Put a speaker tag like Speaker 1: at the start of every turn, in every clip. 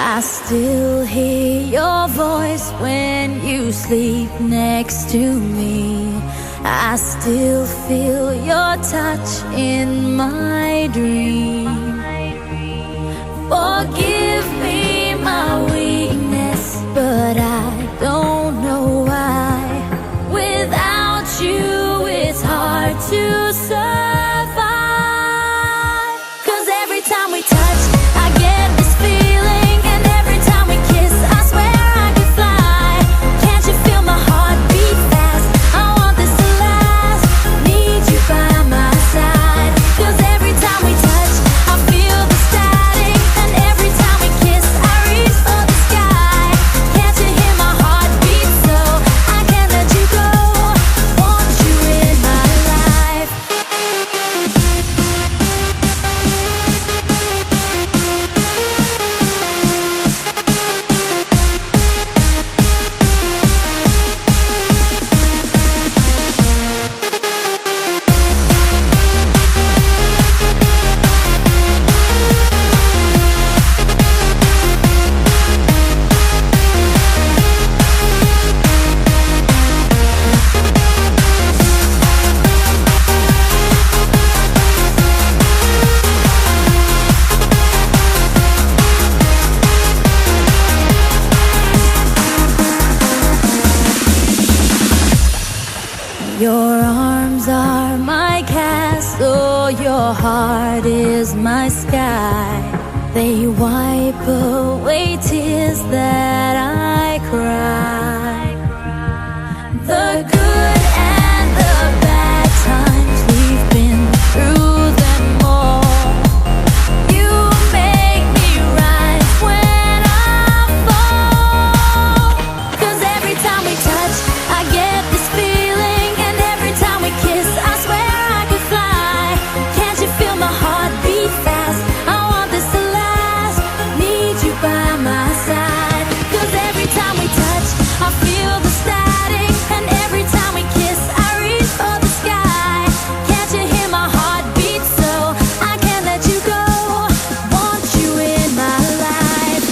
Speaker 1: I still hear your voice when you sleep next to me. I still feel your touch in my dream. Forgive me my weakness, but I don't know why. Without you, it's hard to survive. 'Cause every time we touch, I get this feeling, and every time we kiss, I swear I could fly. Can't you feel my heart beat fast? I want this to last. Need you by my side. 'Cause every time we touch, I feel the static, and every time we kiss, I reach for the sky. Can't you hear my heart beat? So I can't let you go. Want you in my life. Your arms are my castle, your heart is my sky. They wipe away tears that I cry. The good and the bad times, we've been through them all. You make me rise when I fall. 'Cause every time we touch, I get this feeling, and every time we kiss, I swear I could fly. Can't you feel my heart beat fast? I want this to last. Need you by my side. 'Cause every time we touch, I feel the static, and every time we kiss, I reach for the sky. Can't you hear my heart beat? So I can't let you go. Want you in my life.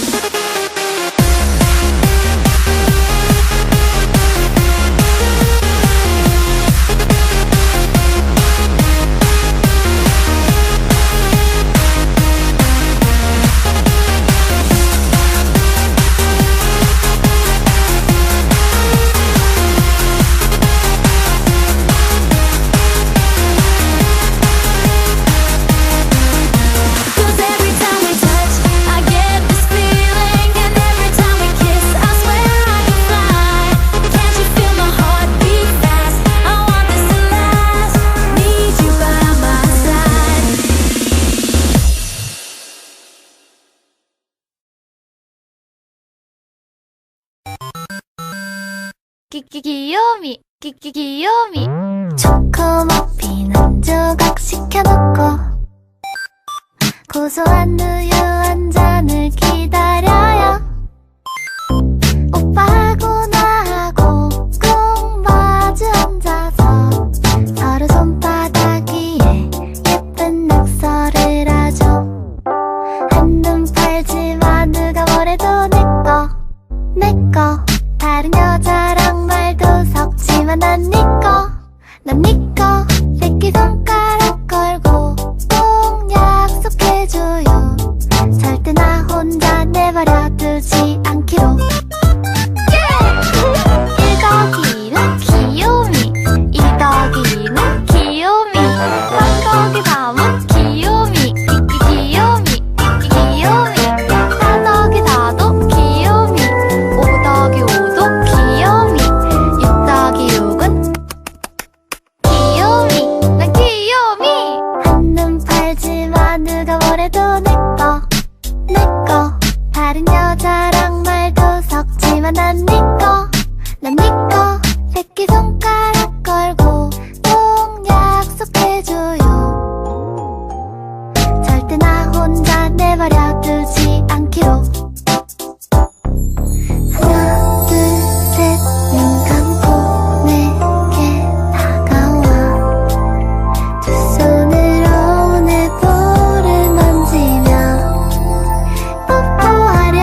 Speaker 1: Cause every time we touch, I get this feeling, and every time we kiss, I swear I could fly. Can't you feel my heart beat fast? I want this to last. Need you by my side.
Speaker 2: 귀요미 귀요미
Speaker 3: 초코머핀 한 조각 시켜놓고 고소한 우유 한 잔을 기다려요. 오빠하고 나하고 꼭 마주 앉아서 서로 손바닥 위에 예쁜 낙서를 하죠. 한눈 팔지마 누가 뭐래도 내꺼 다른 여자랑 말도 섞지만 난 니꺼 새끼손가락 걸고 꼭 약속해줘요. 절대 나 혼자 내버려 두지 않기로. 1더기는 귀요미 2더기는 귀요미 3더기 3은 귀요미 귀요미 4더기 4도 귀요미 5더기 5도 귀요미 6더기 6은 귀요미 난 귀요미. 한눈 팔지마 누가 뭐래도 내꺼 다른 여자랑 말도 섞지만 난 니꺼 새끼손가락 걸고 꼭 약속해줘요. 절대 나 혼자 내버려 두지 않기로. 하나 둘 셋 눈 감고 내게 다가와 두 손으로 내 볼을 만지며 뽀뽀하려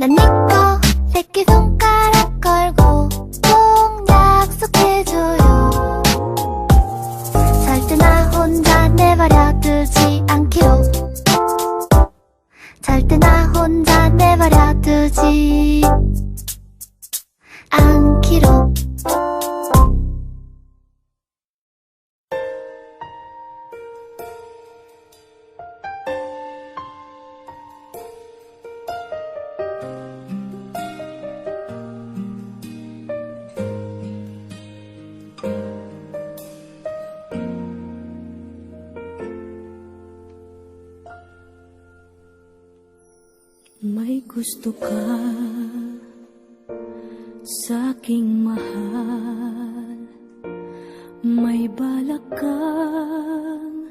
Speaker 3: 난 니꺼 새끼손가락 걸고 꼭 약속해줘요. 절대 나 혼자 내버려 두지 않기로. 절대 나 혼자 내버려 두지 않기로.
Speaker 1: May gusto ka sa'king mahal, may balak kang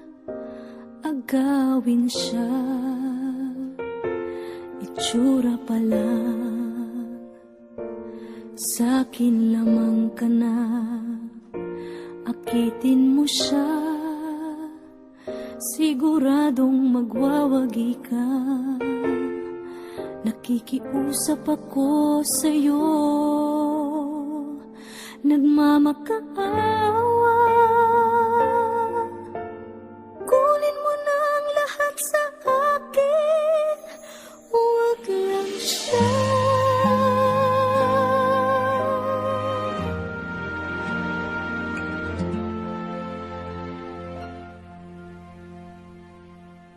Speaker 1: agawin siya. Itsura pa lang, sa'kin lamang ka na, akitin mo siya, siguradong magwawagi ka. Nakikiusap ako sa'yo, nagmamakaawa. Kunin mo na ang lahat sa akin, huwag lang siya.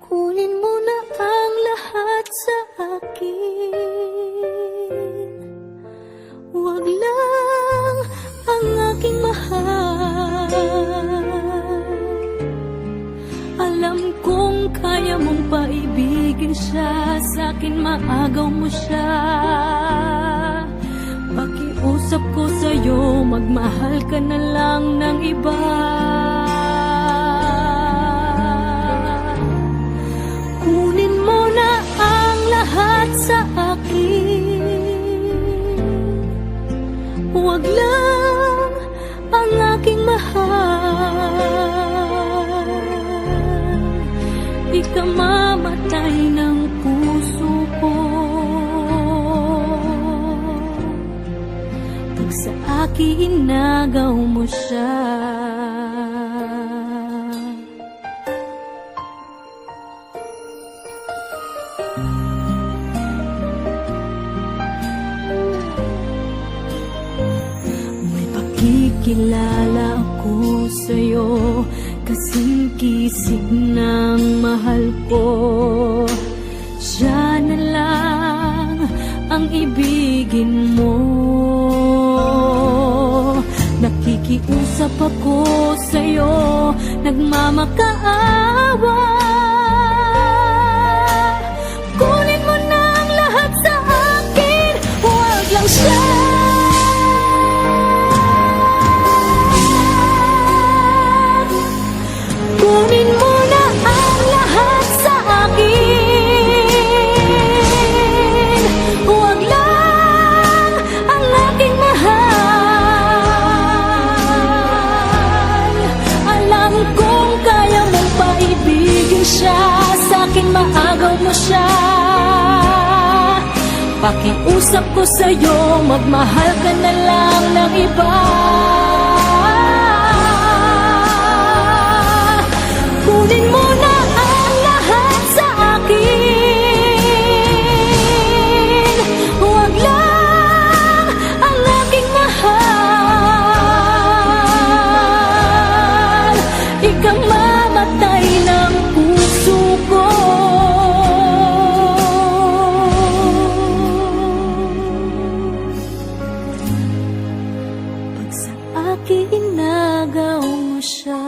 Speaker 1: Kunin mo na ang lahat sa akin, huwag lang ang aking mahal. Alam kong kaya mong paibigin siya, sa'kin maagaw mo siya. Pakiusap ko sa'yo, magmahal ka na lang ng iba. Kunin mo na ang lahat sa akin, huwag lang ang aking mahal. Ikamamatay ng puso ko pag sa akin inagaw mo siya. Kilala ako sa'yo, kasing kisig ng mahal ko. Siya na lang ang ibigin mo. Nakikiusap ako sa'yo, nagmamakaawa. Kunin mo na ang lahat sa akin, huwag lang siya. Kunin mo na ang lahat sa akin, huwag lang ang aking mahal. Alam kong kaya mong paibigin siya, sa'kin maagaw mo siya. Pakiusap ko sa'yo, magmahal ka na lang ng iba. Kunin mo na ang lahat sa akin, huwag lang ang aking mahal. Ikamamatay ng puso ko pag sa akin inagaw mo siya.